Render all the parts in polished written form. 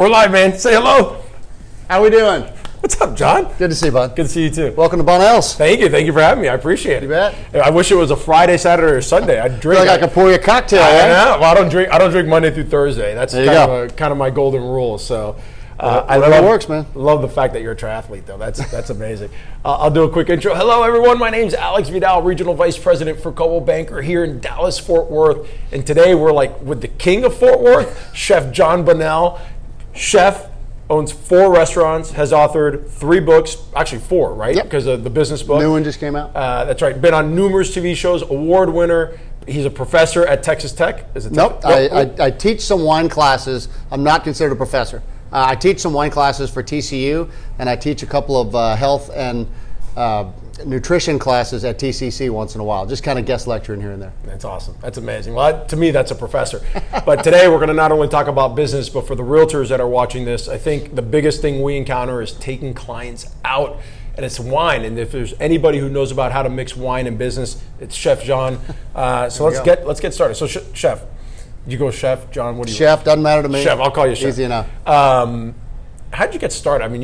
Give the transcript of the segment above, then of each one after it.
We're live, man. Say hello. How we doing? What's up, John? Good to see you, bud. Good to see you too. Welcome to Bonnell's. Thank you. Thank you for having me. I appreciate it. You bet. I wish it was a Friday, Saturday, or Sunday. I'd drink. I feel like I could pour you a cocktail. I Right? know. Well, I don't drink Monday through Thursday. That's kind of my golden rule. So. I love, works, man. Love the fact that you're a triathlete, though. That's amazing. I'll do a quick intro. Hello, everyone. My name's Alex Vidal, Regional Vice President for Coldwell Banker here in Dallas, Fort Worth. And today we're with the king of Fort Worth, Chef Jon Bonnell. Chef owns 4 restaurants, has authored 3 books, actually 4, right? Yep. Because of the business book. New one just came out. That's right. Been on numerous TV shows, award winner. He's a professor at Texas Tech. Is it? Nope. I teach some wine classes. I'm not considered a professor. I teach some wine classes for TCU, and I teach a couple of health and nutrition classes at TCC once in a while. Just kind of guest lecturing here and there. That's awesome. That's amazing. Well, to me, that's a professor. But today we're going to not only talk about business, but for the realtors that are watching this, I think the biggest thing we encounter is taking clients out, and it's wine. And if there's anybody who knows about how to mix wine and business, it's Chef Jon. So let's get started. So, Chef. You go Chef, John, what do you Chef, doesn't matter to me. Chef, I'll call you Chef. Easy enough. How'd you get started? I mean,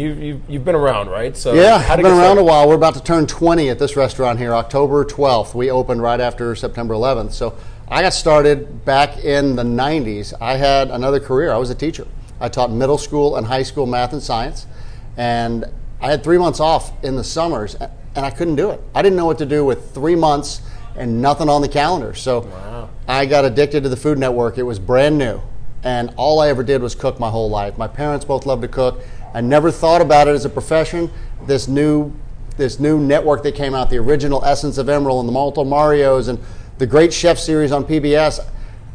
you've been around, right? So yeah, I've been around a while. We're about to turn 20 at this restaurant here, October 12th. We opened right after September 11th. So I got started back in the 90s. I had another career. I was a teacher. I taught middle school and high school math and science. And I had 3 months off in the summers, and I couldn't do it. I didn't know what to do with 3 months and nothing on the calendar. So wow. I got addicted to the Food Network. It was brand new, and all I ever did was cook my whole life. My parents both loved to cook. I never thought about it as a profession. This new network that came out, the original Essence of Emerald and the Multiple Marios and the Great Chef series on PBS,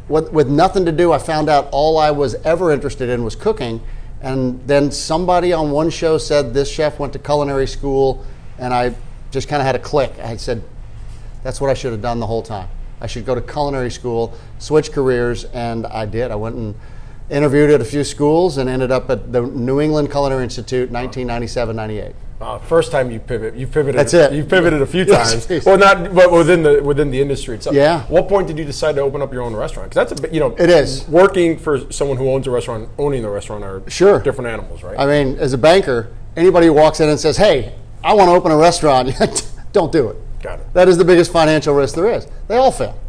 with nothing to do, I found out all I was ever interested in was cooking. And then somebody on one show said this chef went to culinary school, and I just kind of had a click. I said, that's what I should have done the whole time. I should go to culinary school, switch careers, and I did. I went and interviewed at a few schools and ended up at the New England Culinary Institute, 1997-98. First time you pivoted. That's it. You pivoted a few times. Well, not, but within the industry itself. Yeah. What point did you decide to open up your own restaurant? Because that's It is. Working for someone who owns a restaurant, owning the restaurant are different animals, right? I mean, as a banker, anybody who walks in and says, "Hey, I want to open a restaurant," don't do it. Got it. That is the biggest financial risk there is. They all fail.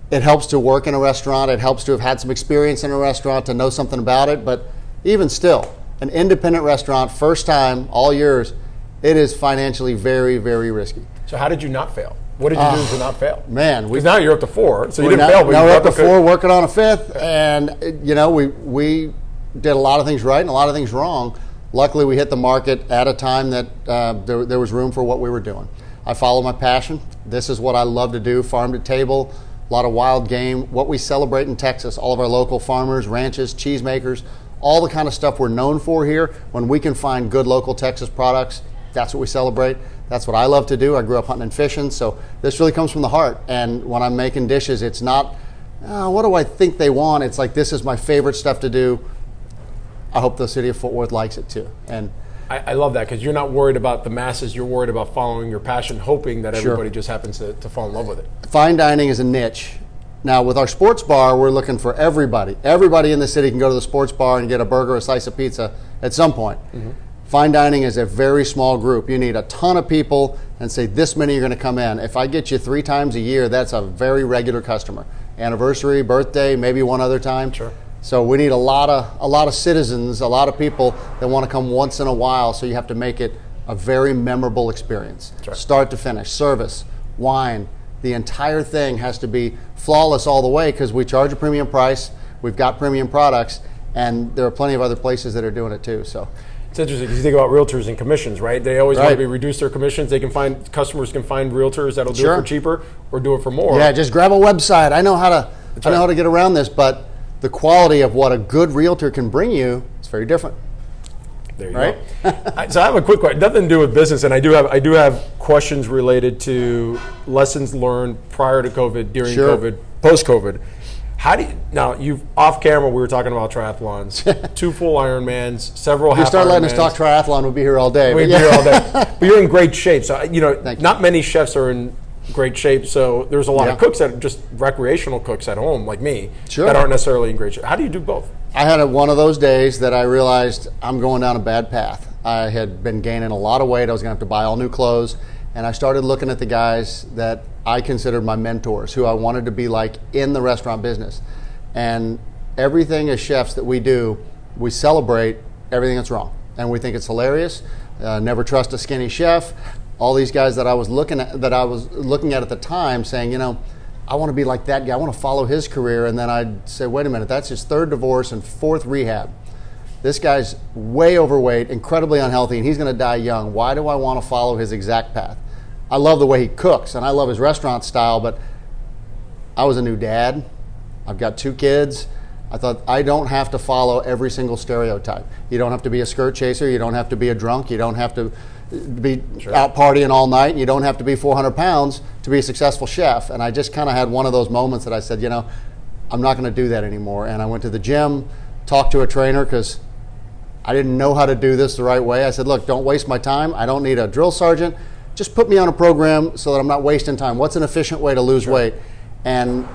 It helps to work in a restaurant. It helps to have had some experience in a restaurant, to know something about it. But even still, an independent restaurant, first time, all yours, it is financially very, very risky. So how did you not fail? What did you do to not fail? Man, because now you're up to 4, so you didn't fail. But now we're up to 4, working on a 5th, and we did a lot of things right and a lot of things wrong. Luckily, we hit the market at a time that there was room for what we were doing. I follow my passion. This is what I love to do, farm to table, a lot of wild game. What we celebrate in Texas, all of our local farmers, ranches, cheesemakers, all the kind of stuff we're known for here. When we can find good local Texas products, that's what we celebrate. That's what I love to do. I grew up hunting and fishing, so this really comes from the heart. And when I'm making dishes, it's not, what do I think they want? It's like, this is my favorite stuff to do. I hope the city of Fort Worth likes it too. And I love that, because you're not worried about the masses. You're worried about following your passion, hoping that everybody just happens to fall in love with it. Fine dining is a niche. Now, with our sports bar, we're looking for everybody. Everybody in the city can go to the sports bar and get a burger or a slice of pizza at some point. Mm-hmm. Fine dining is a very small group. You need a ton of people, and say this many are going to come in. If I get you 3 times a year, that's a very regular customer. Anniversary, birthday, maybe one other time. Sure. So we need a lot of citizens, a lot of people that want to come once in a while. So you have to make it a very memorable experience, right. Start to finish. Service, wine, the entire thing has to be flawless all the way, because we charge a premium price. We've got premium products, and there are plenty of other places that are doing it too. So it's interesting, because you think about realtors and commissions, right? They always want to reduce their commissions. Customers can find realtors that'll do it for cheaper or do it for more. Yeah, just grab a website. I know how to get around this, but the quality of what a good realtor can bring you is very different. There you go. So I have a quick question. Nothing to do with business, and I do have questions related to lessons learned prior to COVID, during COVID, post-COVID. How do you, now, you've off camera, we were talking about triathlons, 2 full Ironmans, several half Ironmans. If you start letting us talk triathlon, we'll be here all day. We'd be here all day. But you're in great shape. So, not many chefs are in great shape. So there's a lot of cooks that are just recreational cooks at home, like me, that aren't necessarily in great shape. How do you do both? I had one of those days that I realized I'm going down a bad path. I had been gaining a lot of weight. I was going to have to buy all new clothes. And I started looking at the guys that I considered my mentors, who I wanted to be like in the restaurant business. And everything as chefs that we do, we celebrate everything that's wrong. And we think it's hilarious. Never trust a skinny chef. All these guys that I was looking at at the time saying, you know, I want to be like that guy. I want to follow his career. And then I'd say, wait a minute, that's his third divorce and fourth rehab. This guy's way overweight, incredibly unhealthy, and he's going to die young. Why do I want to follow his exact path? I love the way he cooks, and I love his restaurant style, but I was a new dad. I've got 2 kids. I thought, I don't have to follow every single stereotype. You don't have to be a skirt chaser. You don't have to be a drunk. You don't have to be out partying all night. You don't have to be 400 pounds to be a successful chef. And I just kind of had one of those moments that I said, you know, I'm not going to do that anymore. And I went to the gym, talked to a trainer because I didn't know how to do this the right way. I said, look, don't waste my time. I don't need a drill sergeant. Just put me on a program so that I'm not wasting time. What's an efficient way to lose weight? And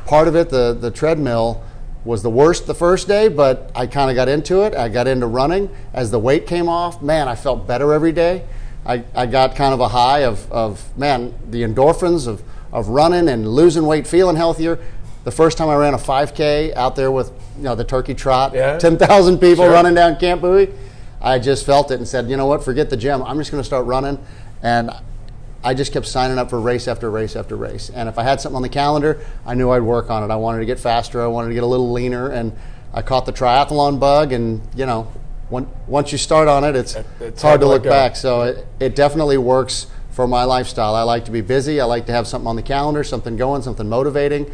part of it, the treadmill, was the worst the first day, but I kind of got into it. I got into running. As the weight came off, man, I felt better every day. I got kind of a high of man, the endorphins of running and losing weight, feeling healthier. The first time I ran a 5K out there with, you know, the turkey trot, 10,000 people running down Camp Bowie, I just felt it and said, you know what, forget the gym. I'm just going to start running. And I just kept signing up for race after race after race. And if I had something on the calendar, I knew I'd work on it. I wanted to get faster. I wanted to get a little leaner. And I caught the triathlon bug. And, you know, once you start on it, it's hard to look back. So it definitely works for my lifestyle. I like to be busy. I like to have something on the calendar, something going, something motivating.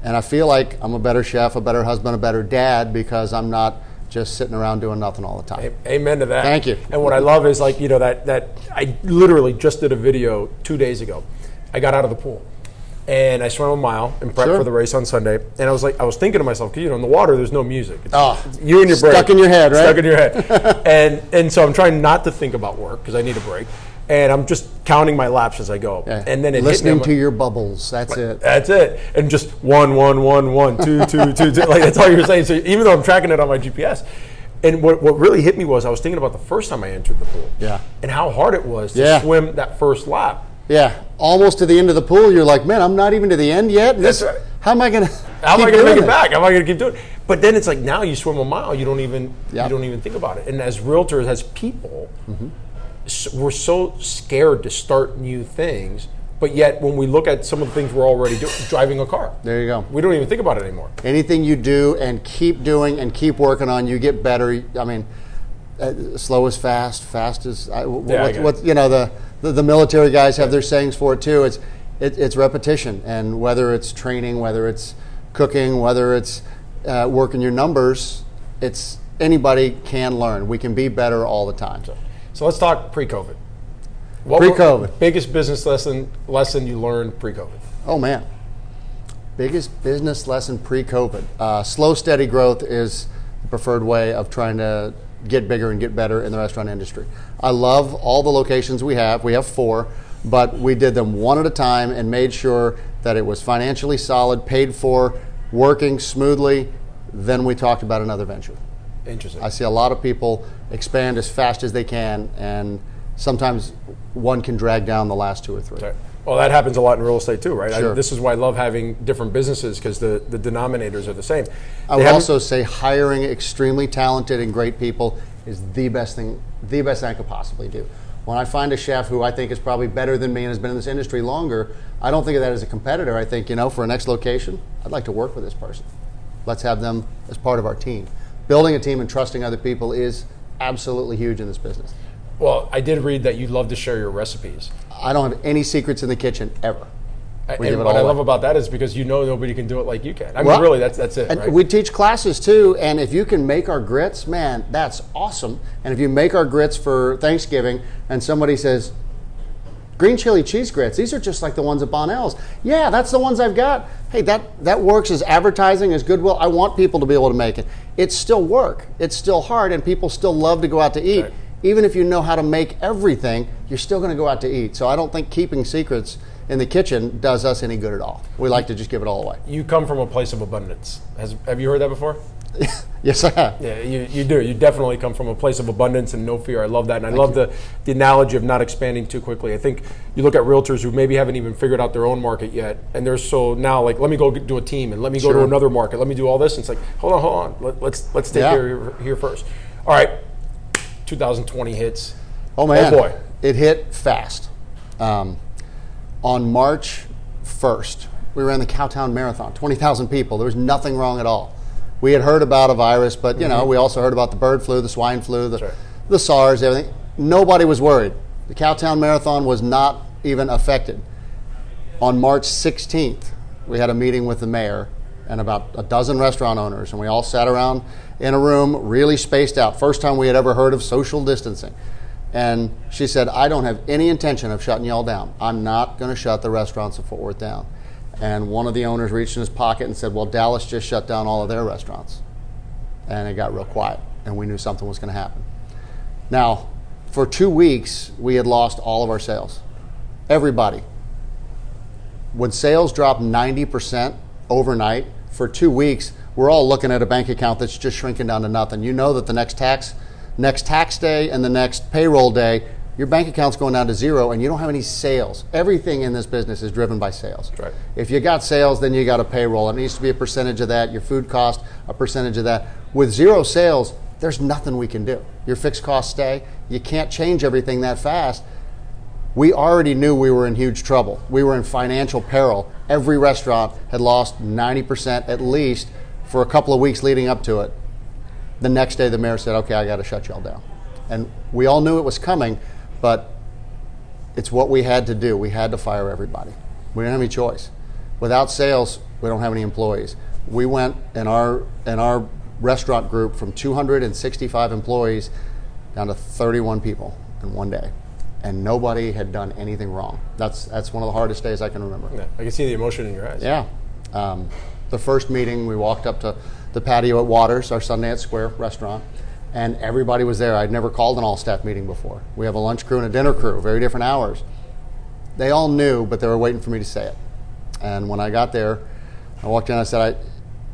And I feel like I'm a better chef, a better husband, a better dad because I'm not just sitting around doing nothing all the time. Amen to that. Thank you. And what I love is, like, you know, that I literally just did a video 2 days ago. I got out of the pool and I swam a mile and prepped for the race on Sunday. And I was thinking to myself, you know, in the water, there's no music. It's you and your break. Stuck in your head, right? Stuck in your head. and so I'm trying not to think about work because I need a break. And I'm just counting my laps as I go. Yeah. And then listening to your bubbles. That's it. That's it. And just 1, 1, 1, 1, 2, 2, 2, 2. Like, that's all you're saying. So even though I'm tracking it on my GPS. And what really hit me was I was thinking about the first time I entered the pool. Yeah. And how hard it was to swim that first lap. Yeah. Almost to the end of the pool, you're like, man, I'm not even to the end yet. That's right. How am I going to make it back? How am I going to keep doing it? But then it's like now you swim a mile, you don't even think about it. And as realtors, as people, we're so scared to start new things. But yet, when we look at some of the things we're already doing, driving a car. There you go. We don't even think about it anymore. Anything you do and keep doing and keep working on, you get better. I mean, slow is fast, fast is you know, the military guys have their sayings for it too. It's repetition, and whether it's training, whether it's cooking, whether it's working your numbers, it's anybody can learn. We can be better all the time. So let's talk pre-COVID. Pre-COVID. Biggest business lesson you learned pre-COVID? Oh, man. Biggest business lesson pre-COVID. Slow, steady growth is the preferred way of trying to get bigger and get better in the restaurant industry. I love all the locations we have. We have 4, but we did them one at a time and made sure that it was financially solid, paid for, working smoothly. Then we talked about another venture. Interesting. I see a lot of people expand as fast as they can, and sometimes one can drag down the last 2 or 3. Right. Well, that happens a lot in real estate too, right? Sure. This is why I love having different businesses because the denominators are the same. I would also say hiring extremely talented and great people is the best thing I could possibly do. When I find a chef who I think is probably better than me and has been in this industry longer, I don't think of that as a competitor. I think, you know, for a next location, I'd like to work with this person. Let's have them as part of our team. Building a team and trusting other people is absolutely huge in this business. Well, I did read that you love to share your recipes. I don't have any secrets in the kitchen ever. And what I love about that is because you know nobody can do it like you can. I mean, really, that's it, right? We teach classes too, and if you can make our grits, man, that's awesome. And if you make our grits for Thanksgiving and somebody says, green chili cheese grits, these are just like the ones at Bonnell's. Yeah, that's the ones I've got. Hey, that works as advertising, as goodwill. I want people to be able to make it. It's still work. It's still hard, and people still love to go out to eat. Right. Even if you know how to make everything, you're still going to go out to eat. So I don't think keeping secrets in the kitchen does us any good at all. We like to just give it all away. You come from a place of abundance. Have you heard that before? Yes, I have. Yeah, you do. You definitely come from a place of abundance and no fear. I love that. And I love the analogy of not expanding too quickly. I think you look at realtors who maybe haven't even figured out their own market yet. And they're so now like, let me go do a team and let me go to another market. Let me do all this. And it's like, hold on. Let's take here first. All right. 2020 hits. Oh, man. Oh, boy. It hit fast. On March 1st, we ran the Cowtown Marathon, 20,000 people. There was nothing wrong at all. We had heard about a virus, but we also heard about the bird flu, the swine flu, the SARS, everything. Nobody was worried. The Cowtown Marathon was not even affected. On March 16th, we had a meeting with the mayor and about a dozen restaurant owners, and we all sat around in a room, really spaced out. First time we had ever heard of social distancing. And she said, I don't have any intention of shutting y'all down. I'm not going to shut the restaurants of Fort Worth down. And one of the owners reached in his pocket and said, well, Dallas just shut down all of their restaurants. And it got real quiet, and we knew something was going to happen. Now, for 2 weeks, we had lost all of our sales. Everybody. When sales dropped 90% overnight, for 2 weeks, we're all looking at a bank account that's just shrinking down to nothing. You know that the next tax day and the next payroll day, your bank account's going down to zero and you don't have any sales. Everything in this business is driven by sales. Right. If you got sales, then you got a payroll. It needs to be a percentage of that. Your food cost, a percentage of that. With zero sales, there's nothing we can do. Your fixed costs stay. You can't change everything that fast. We already knew we were in huge trouble. We were in financial peril. Every restaurant had lost 90% at least for a couple of weeks leading up to it. The next day, the mayor said, okay, I got to shut y'all down. And we all knew it was coming, but it's what we had to do. We had to fire everybody. We didn't have any choice. Without sales, we don't have any employees. We went in our restaurant group from 265 employees down to 31 people in one day. And nobody had done anything wrong. That's one of the hardest days I can remember. Yeah, I can see the emotion in your eyes. Yeah. The first meeting, we walked up to the patio at Waters, our Sundance Square restaurant, and everybody was there. I'd never called an all-staff meeting before. We have a lunch crew and a dinner crew, very different hours. They all knew, but they were waiting for me to say it. And when I got there, I walked in and I said,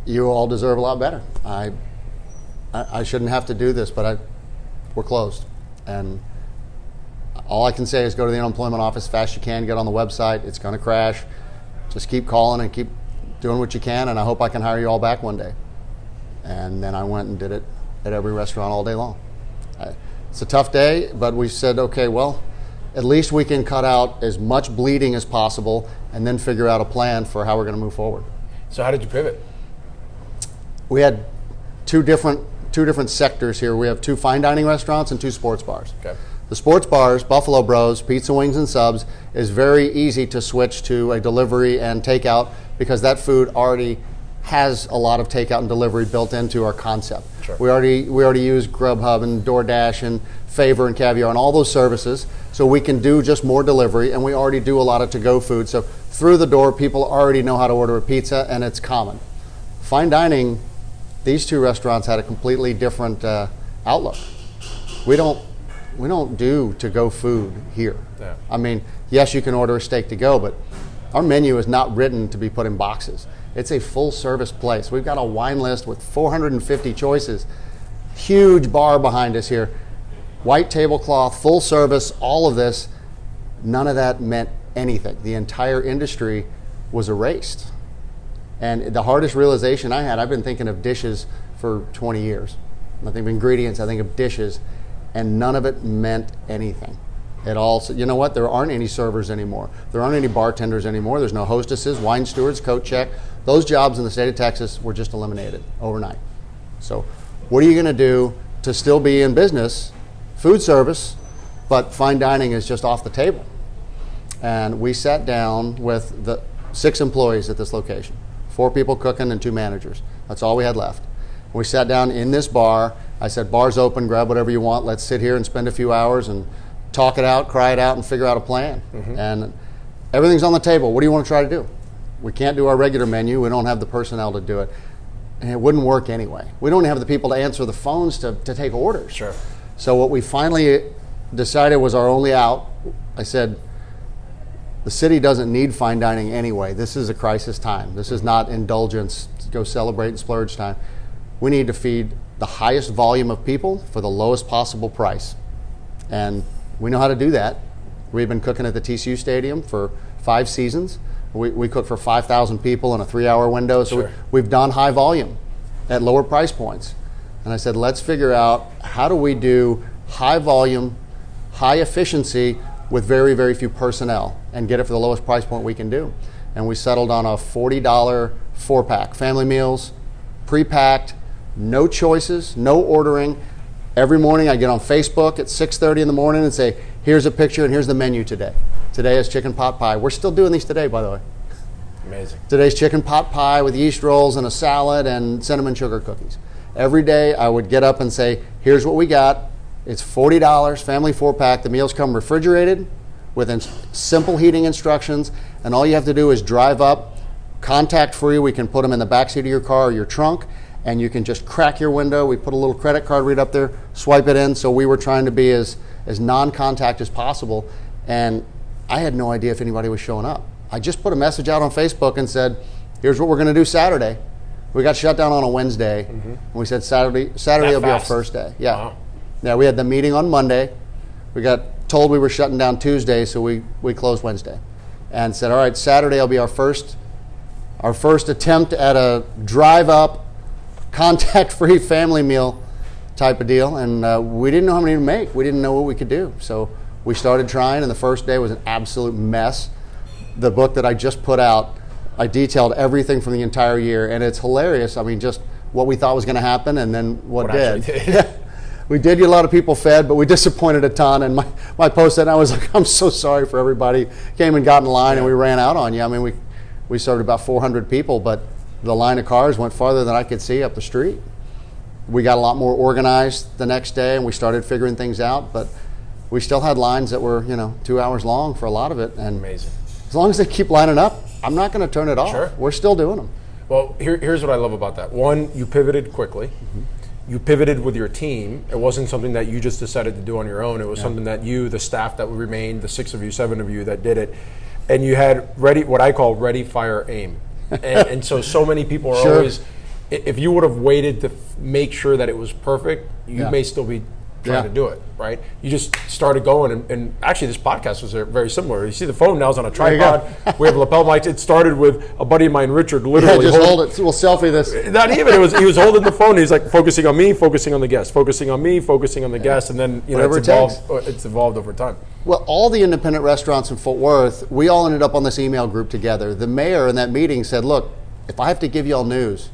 you all deserve a lot better. I shouldn't have to do this, but we're closed. And all I can say is go to the unemployment office as fast as you can, get on the website. It's going to crash. Just keep calling and keep doing what you can, and I hope I can hire you all back one day. And then I went and did it at every restaurant all day long. It's a tough day, but we said, okay, well, at least we can cut out as much bleeding as possible and then figure out a plan for how we're going to move forward. So how did you pivot? We had two different sectors here. We have 2 fine dining restaurants and 2 sports bars. Okay. The sports bars, Buffalo Bros, Pizza, Wings, and Subs, is very easy to switch to a delivery and takeout because that food already has a lot of takeout and delivery built into our concept. Sure. We already use Grubhub and DoorDash and Favor and Caviar and all those services, so we can do just more delivery, and we already do a lot of to-go food. So through the door, people already know how to order a pizza, and it's common. Fine dining, these 2 restaurants had a completely different outlook. We don't do to-go food here. Yeah. I mean, yes, you can order a steak to go, but our menu is not written to be put in boxes. It's a full-service place. We've got a wine list with 450 choices. Huge bar behind us here. White tablecloth, full service, all of this. None of that meant anything. The entire industry was erased. And the hardest realization I had, I've been thinking of dishes for 20 years. I think of ingredients, I think of dishes, and none of it meant anything at all. So, you know what? There aren't any servers anymore. There aren't any bartenders anymore. There's no hostesses, wine stewards, coat check. Those jobs in the state of Texas were just eliminated overnight. So what are you going to do to still be in business, food service, but fine dining is just off the table? And we sat down with the 6 employees at this location, 4 people cooking and 2 managers. That's all we had left. We sat down in this bar. I said, bar's open, grab whatever you want. Let's sit here and spend a few hours and talk it out, cry it out, and figure out a plan. Mm-hmm. And everything's on the table. What do you want to try to do? We can't do our regular menu. We don't have the personnel to do it. And it wouldn't work anyway. We don't have the people to answer the phones to take orders. Sure. So what we finally decided was our only out. I said, the city doesn't need fine dining anyway. This is a crisis time. This is not indulgence, go celebrate and splurge time. we need to feed the highest volume of people for the lowest possible price. And we know how to do that. We've been cooking at the TCU Stadium for 5 seasons. We cook for 5,000 people in a 3-hour window. So Sure. we've done high volume at lower price points. And I said, let's figure out how do we do high volume, high efficiency with very, very few personnel and get it for the lowest price point we can do. And we settled on a $40 4-pack, family meals, pre-packed, no choices, no ordering. Every morning I get on Facebook at 6:30 in the morning and say, here's a picture and here's the menu today. Today is chicken pot pie. We're still doing these today, by the way. Amazing. Today's chicken pot pie with yeast rolls and a salad and cinnamon sugar cookies. Every day I would get up and say, here's what we got. It's $40, family 4-pack. The meals come refrigerated with simple heating instructions, and all you have to do is drive up, contact-free. We can put them in the backseat of your car or your trunk, and you can just crack your window. We put a little credit card read up there, swipe it in. So we were trying to be as non-contact as possible, and I had no idea if anybody was showing up. I just put a message out on Facebook and said, here's what we're going to do Saturday. We got shut down on a Wednesday, and we said Saturday will be our first day. Yeah. Wow. Yeah, we had the meeting on Monday. We got told we were shutting down Tuesday, so we closed Wednesday. And said, all right, Saturday will be our first attempt at a drive-up, contact-free family meal type of deal. And we didn't know how many to make. We didn't know what we could do. So we started trying, and the first day was an absolute mess. The book that I just put out, I detailed everything from the entire year, and it's hilarious. I mean, just what we thought was going to happen and then what did. We did get a lot of people fed, but we disappointed a ton. And my post said, I was like, I'm so sorry for everybody. Came and got in line, and we ran out on you. I mean, we served about 400 people, but the line of cars went farther than I could see up the street. We got a lot more organized the next day, and we started figuring things out. But we still had lines that were, 2 hours long for a lot of it. And Amazing. as long as they keep lining up, I'm not going to turn it off. Sure. We're still doing them. Well, here's what I love about that. One, you pivoted quickly. You pivoted with your team. It wasn't something that you just decided to do on your own. It was something that you, the staff that remained, the 6 of you, 7 of you that did it, and you had what I call ready, fire, aim. And so many people are always, if you would have waited to make sure that it was perfect, you may still be trying to do it, right? You just started going, and actually this podcast was very similar. You see the phone now is on a tripod. We have lapel mics. It started with a buddy of mine, Richard, literally just hold it. We'll selfie this. Not even. He was holding the phone. He's like focusing on me, focusing on the guest, focusing on me, focusing on the guest, and then it's evolved over time. Well, all the independent restaurants in Fort Worth, we all ended up on this email group together. The mayor in that meeting said, look, if I have to give y'all news,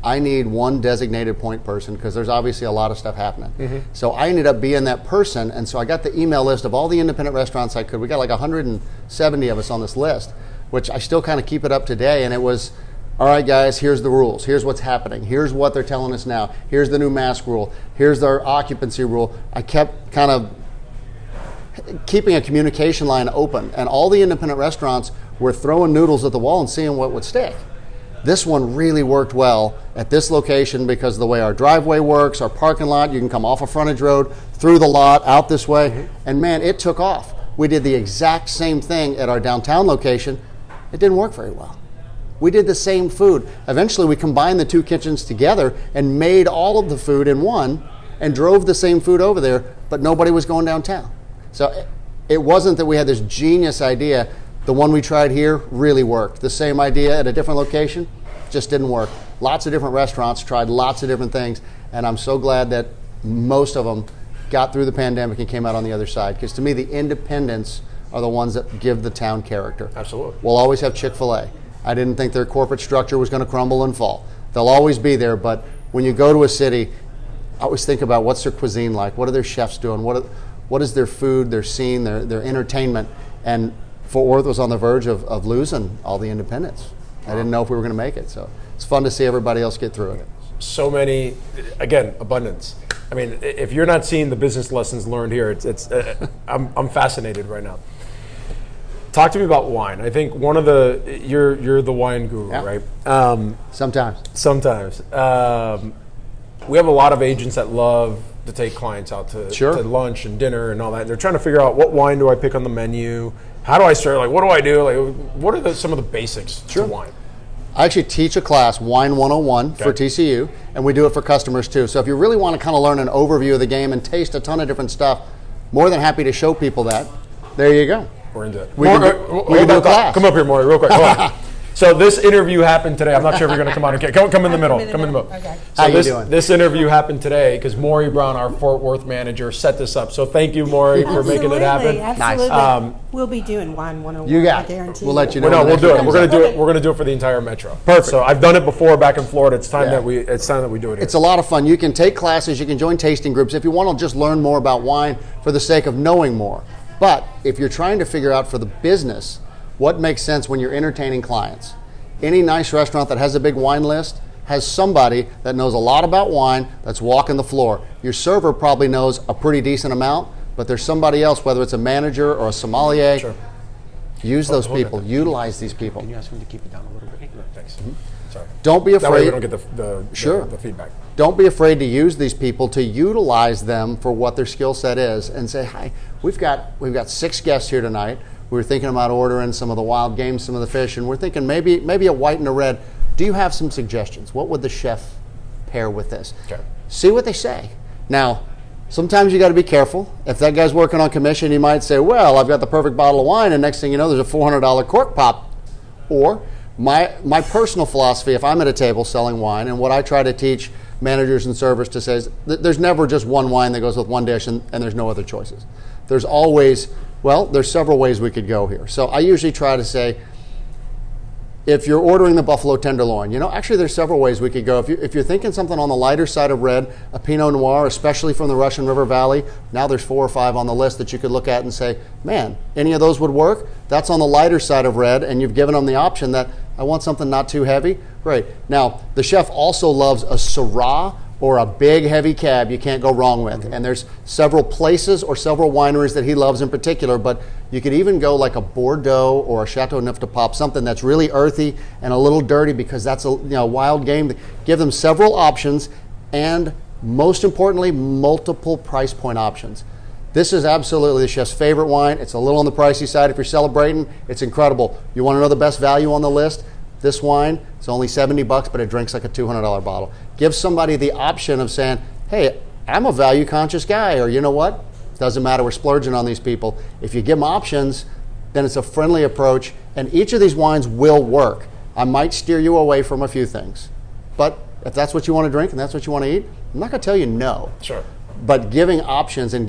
I need one designated point person because there's obviously a lot of stuff happening. So I ended up being that person, and so I got the email list of all the independent restaurants I could. We got like 170 of us on this list, which I still kind of keep it up today, and it was, all right, guys, here's the rules. Here's what's happening. Here's what they're telling us now. Here's the new mask rule. Here's their occupancy rule. I kept kind of keeping a communication line open, and all the independent restaurants were throwing noodles at the wall and seeing what would stick. This one really worked well at this location because of the way our driveway works, our parking lot. You can come off a frontage road, through the lot, out this way. And man, it took off. We did the exact same thing at our downtown location. It didn't work very well. We did the same food. Eventually, we combined the 2 kitchens together and made all of the food in one and drove the same food over there, but nobody was going downtown. So it wasn't that we had this genius idea. The one we tried here really worked. The same idea at a different location just didn't work. Lots of different restaurants tried lots of different things, and I'm so glad that most of them got through the pandemic and came out on the other side, because to me the independents are the ones that give the town character. Absolutely. We'll always have Chick-fil-A. I didn't think their corporate structure was going to crumble and fall. They'll always be there, but when you go to a city, I always think about what's their cuisine like, what are their chefs doing, what is their food, their scene, their entertainment, and Fort Worth was on the verge of losing all the independents. I didn't know if we were going to make it, so it's fun to see everybody else get through it. So many, again, abundance. I mean, if you're not seeing the business lessons learned here, I'm fascinated right now. Talk to me about wine. I think you're the wine guru, right? Sometimes. We have a lot of agents that love to take clients out to lunch and dinner and all that. And they're trying to figure out, what wine do I pick on the menu? How do I start? Like, what do I do? Like, what are some of the basics to wine? I actually teach a class, Wine 101, for TCU, and we do it for customers too. So if you really want to kind of learn an overview of the game and taste a ton of different stuff, more than happy to show people that. There you go. We're into it. We can do a class. Come up here, Maury, real quick. Hold on. So this interview happened today. I'm not sure if you're going to come on and come in the middle. Come in the middle. Okay. So How you doing? This interview happened today because Maury Brown, our Fort Worth manager, set this up. So thank you, Maury, for making it happen. Absolutely. We'll be doing Wine 101. You got I guarantee. We'll let you know. Well, no, we'll do it. We're going to do it. Okay. We're going to do it for the entire metro. Perfect. So I've done it before back in Florida. It's time Yeah. that we do it here. It's a lot of fun. You can take classes, you can join tasting groups if you want to just learn more about wine for the sake of knowing more. But if you're trying to figure out for the business what makes sense when you're entertaining clients, any nice restaurant that has a big wine list has somebody that knows a lot about wine that's walking the floor. Your server probably knows a pretty decent amount, but there's somebody else, whether it's a manager or a sommelier. Sure. Use those people. Utilize these people. Can you ask him to keep it down a little bit? Thanks. Sorry. Don't be That way we afraid. don't get the feedback. Don't be afraid to use these people, to utilize them for what their skill set is, and say, "Hi, we've got 6 guests here tonight. We were thinking about ordering some of the wild game, some of the fish, and we're thinking maybe a white and a red. Do you have some suggestions? What would the chef pair with this?" Okay. See what they say. Now, sometimes you got to be careful. If that guy's working on commission, you might say, "Well, I've got the perfect bottle of wine," and next thing you know, there's a $400 cork pop. Or my personal philosophy, if I'm at a table selling wine, and what I try to teach managers and servers to say is there's never just one wine that goes with one dish and there's no other choices. There's always, there's several ways we could go here. So I usually try to say, if you're ordering the buffalo tenderloin, actually there's several ways we could go. If you're thinking something on the lighter side of red, a Pinot Noir, especially from the Russian River Valley, now there's 4 or 5 on the list that you could look at and say, man, any of those would work? That's on the lighter side of red, and you've given them the option that I want something not too heavy. Great. Now, the chef also loves a Syrah or a big heavy cab you can't go wrong with. And there's several places or several wineries that he loves in particular, but you could even go like a Bordeaux or a Chateau Neuf de Pop, something that's really earthy and a little dirty because that's a wild game. Give them several options, and most importantly, multiple price point options. This is absolutely the chef's favorite wine. It's a little on the pricey side. If you're celebrating, it's incredible. You want to know the best value on the list? This wine, it's only $70, but it drinks like a $200 bottle. Give somebody the option of saying, hey, I'm a value conscious guy, or you know what? Doesn't matter, we're splurging on these people. If you give them options, then it's a friendly approach, and each of these wines will work. I might steer you away from a few things, but if that's what you want to drink and that's what you want to eat, I'm not going to tell you no. Sure. But giving options and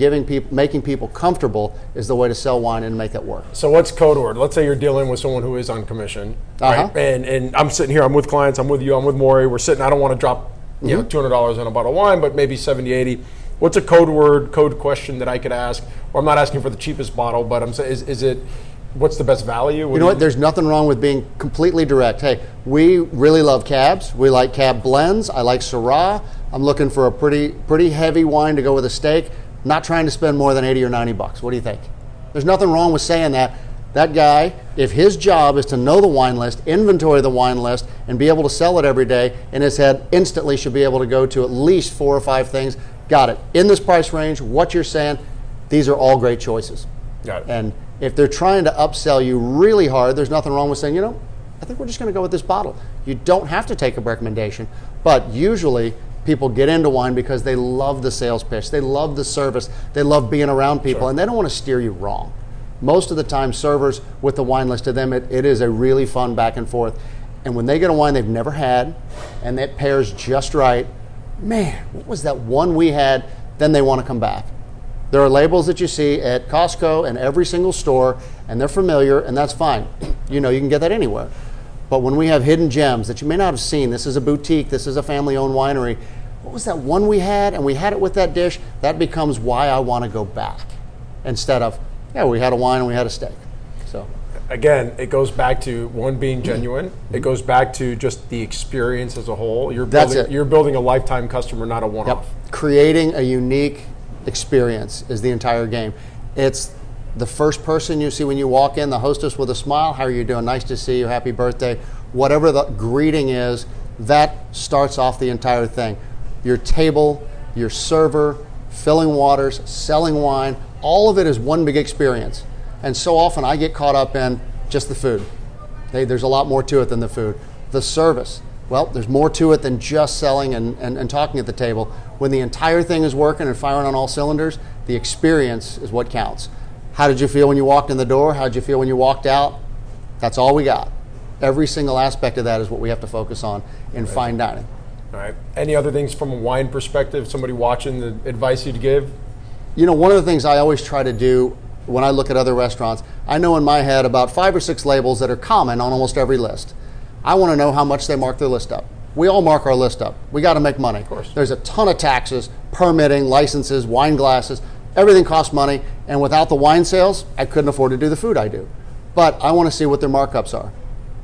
making people comfortable is the way to sell wine and make it work. So what's code word? Let's say you're dealing with someone who is on commission, right? And I'm sitting here, I'm with clients, I'm with you, I'm with Maury. We're sitting, I don't want to drop $200 on a bottle of wine, but maybe 70, 80. What's a code question that I could ask? Or I'm not asking for the cheapest bottle, but I'm saying, is it, what's the best value? You know what? There's nothing wrong with being completely direct. Hey, we really love cabs. We like cab blends. I like Syrah. I'm looking for a pretty heavy wine to go with a steak. Not trying to spend more than $80 or $90. What do you think? There's nothing wrong with saying that. That guy, if his job is to know the wine list, inventory the wine list, and be able to sell it every day, in his head instantly should be able to go to at least 4 or 5 things. Got it. In this price range, what you're saying, these are all great choices. Got it. And if they're trying to upsell you really hard, there's nothing wrong with saying, I think we're just going to go with this bottle. You don't have to take a recommendation, but usually people get into wine because they love the sales pitch, they love the service, they love being around people, and they don't want to steer you wrong. Most of the time, servers with the wine list, to them, it is a really fun back and forth. And when they get a wine they've never had, and that pairs just right, man, what was that one we had? Then they want to come back. There are labels that you see at Costco and every single store, and they're familiar, and that's fine. You can get that anywhere. But when we have hidden gems that you may not have seen, this is a boutique, this is a family-owned winery, what was that one we had, and we had it with that dish, that becomes why I want to go back. Instead of, we had a wine and we had a steak. So again, it goes back to one being genuine. It goes back to just the experience as a whole. You're building a lifetime customer, not a one-off. Yep. Creating a unique experience is the entire game. It's the first person you see when you walk in, the hostess with a smile, how are you doing? Nice to see you, happy birthday. Whatever the greeting is, that starts off the entire thing. Your table, your server, filling waters, selling wine, all of it is one big experience. And so often I get caught up in just the food. There's a lot more to it than the food. The service. Well, there's more to it than just selling and talking at the table. When the entire thing is working and firing on all cylinders, the experience is what counts. How did you feel when you walked in the door? How did you feel when you walked out? That's all we got. Every single aspect of that is what we have to focus on in fine dining. All right. Any other things from a wine perspective, somebody watching, the advice you'd give? You know, one of the things I always try to do when I look at other restaurants, I know in my head about 5 or 6 labels that are common on almost every list. I want to know how much they mark their list up. We all mark our list up. We got to make money. Of course. There's a ton of taxes, permitting, licenses, wine glasses. Everything costs money, and without the wine sales, I couldn't afford to do the food I do. But I want to see what their markups are.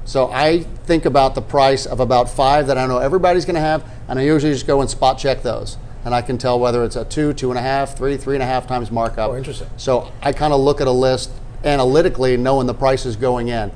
So I think about the price of about 5 that I know everybody's going to have, and I usually just go and spot check those. And I can tell whether it's a 2, 2.5, 3, 3.5 times markup. Oh, interesting. So I kind of look at a list analytically, knowing the prices going in.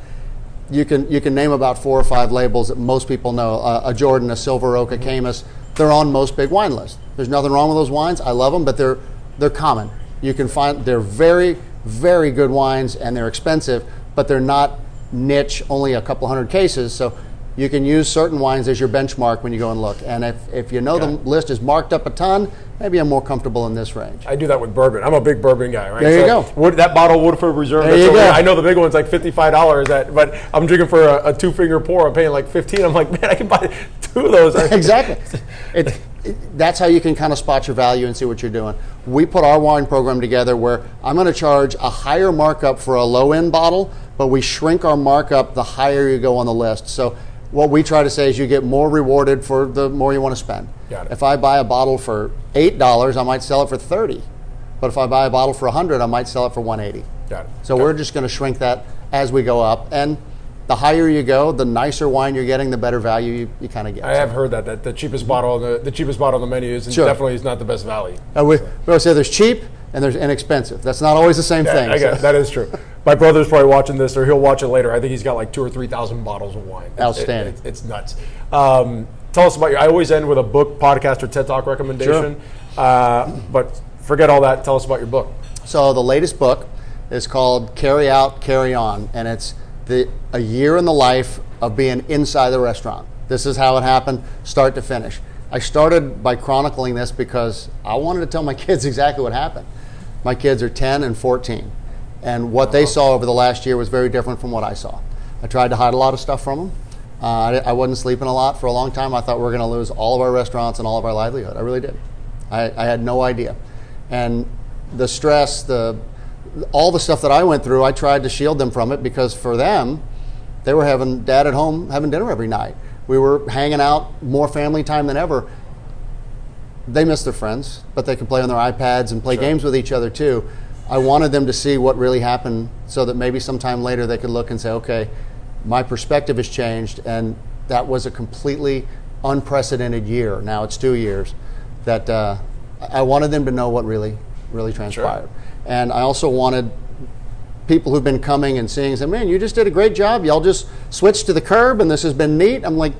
You can name about 4 or 5 labels that most people know. A Jordan, a Silver Oak, a Camus. They're on most big wine lists. There's nothing wrong with those wines. I love them, but they're common. You can find they're very, very good wines, and they're expensive, but they're not niche, only a couple hundred cases. So you can use certain wines as your benchmark when you go and look. And if you know the list is marked up a ton, maybe I'm more comfortable in this range. I do that with bourbon. I'm a big bourbon guy, right? There you go. That bottle of Woodford Reserve. There you go. I know the big one's like $55, but I'm drinking for a 2-finger pour. I'm paying like $15. I'm like, man, I can buy 2 of those. Exactly. That's how you can kind of spot your value and see what you're doing. We put our wine program together where I'm going to charge a higher markup for a low-end bottle, but we shrink our markup the higher you go on the list. So what we try to say is you get more rewarded for the more you want to spend. Got it. If I buy a bottle for $8, I might sell it for $30. But if I buy a bottle for $100, I might sell it for $180. Got it. So we're just going to shrink that as we go up. And the higher you go, the nicer wine you're getting, the better value you kind of get. I have heard that the cheapest bottle on the cheapest bottle on the menu is definitely is not the best value. We always say there's cheap and there's inexpensive. That's not always the same thing. I guess that is true. My brother's probably watching this, or he'll watch it later. I think he's got like 2,000 or 3,000 bottles of wine. Outstanding. It's nuts. Tell us about I always end with a book, podcast, or TED Talk recommendation. Sure. But forget all that. Tell us about your book. So the latest book is called Carry Out, Carry On, and it's a year in the life of being inside the restaurant. This is how it happened, start to finish. I started by chronicling this because I wanted to tell my kids exactly what happened. My kids are 10 and 14, and what they saw over the last year was very different from what I saw. I tried to hide a lot of stuff from them. I wasn't sleeping a lot for a long time. I thought we were going to lose all of our restaurants and all of our livelihood. I really did. I had no idea. And the stress, all the stuff that I went through, I tried to shield them from it because for them, they were having dad at home having dinner every night. We were hanging out, more family time than ever. They miss their friends, but they can play on their iPads and play games with each other too. I wanted them to see what really happened so that maybe sometime later they could look and say, okay, my perspective has changed, and that was a completely unprecedented year. Now it's 2 years that I wanted them to know what really transpired. Sure. And I also wanted people who've been coming and seeing say, man, you just did a great job. Y'all just switched to the curb and this has been neat. I'm like,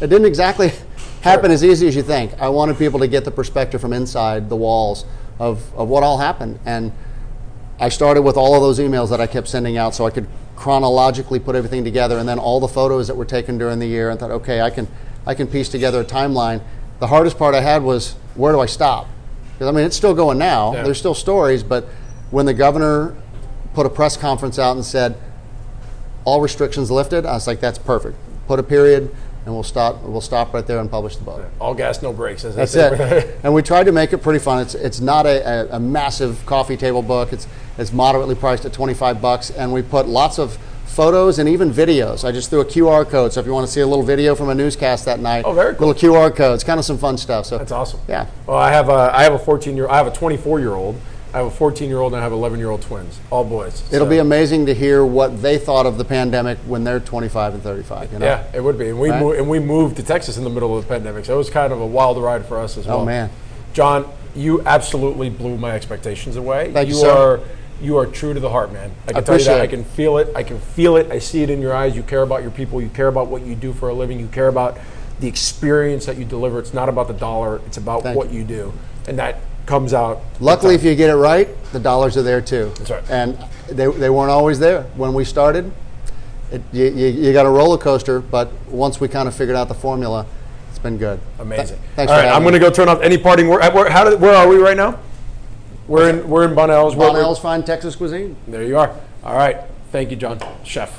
it didn't exactly happen as easy as you think. I wanted people to get the perspective from inside the walls of what all happened. And I started with all of those emails that I kept sending out so I could chronologically put everything together, and then all the photos that were taken during the year, and thought, okay, I can piece together a timeline. The hardest part I had was, where do I stop? Because I mean, it's still going now. Yeah. There's still stories, but when the governor put a press conference out and said, all restrictions lifted, I was like, that's perfect. Put a period, and we'll stop right there and publish the book. All gas, no brakes. That's it. And we tried to make it pretty fun. It's not a massive coffee table book. It's moderately priced at $25, and we put lots of photos and even videos. I just threw a QR code, so if you want to see a little video from a newscast that night, very cool. Little QR codes, kind of some fun stuff. So that's awesome. Yeah. Well, I have a 24-year-old. I have a 14-year-old, and I have 11-year-old twins, all boys. It'll be amazing to hear what they thought of the pandemic when they're 25 and 35. You know? Yeah, it would be. And we moved to Texas in the middle of the pandemic, so it was kind of a wild ride for us as well. Oh, man. John, you absolutely blew my expectations away. Thank you, sir. You are true to the heart, man. I can I tell you that. appreciate I can feel it. I can feel it. I see it in your eyes. You care about your people. You care about what you do for a living. You care about the experience that you deliver. It's not about the dollar. It's about what you do. And that comes out. Luckily, if you get it right, the dollars are there too. That's right. And they weren't always there when we started. You got a roller coaster, but once we kind of figured out the formula, it's been good. Amazing. Thanks All for right, having I'm going to me. go turn off any parting word. Where are we right now? We're in Bonnell's. Bonnell's Fine Texas Cuisine. There you are. All right. Thank you, John. Chef.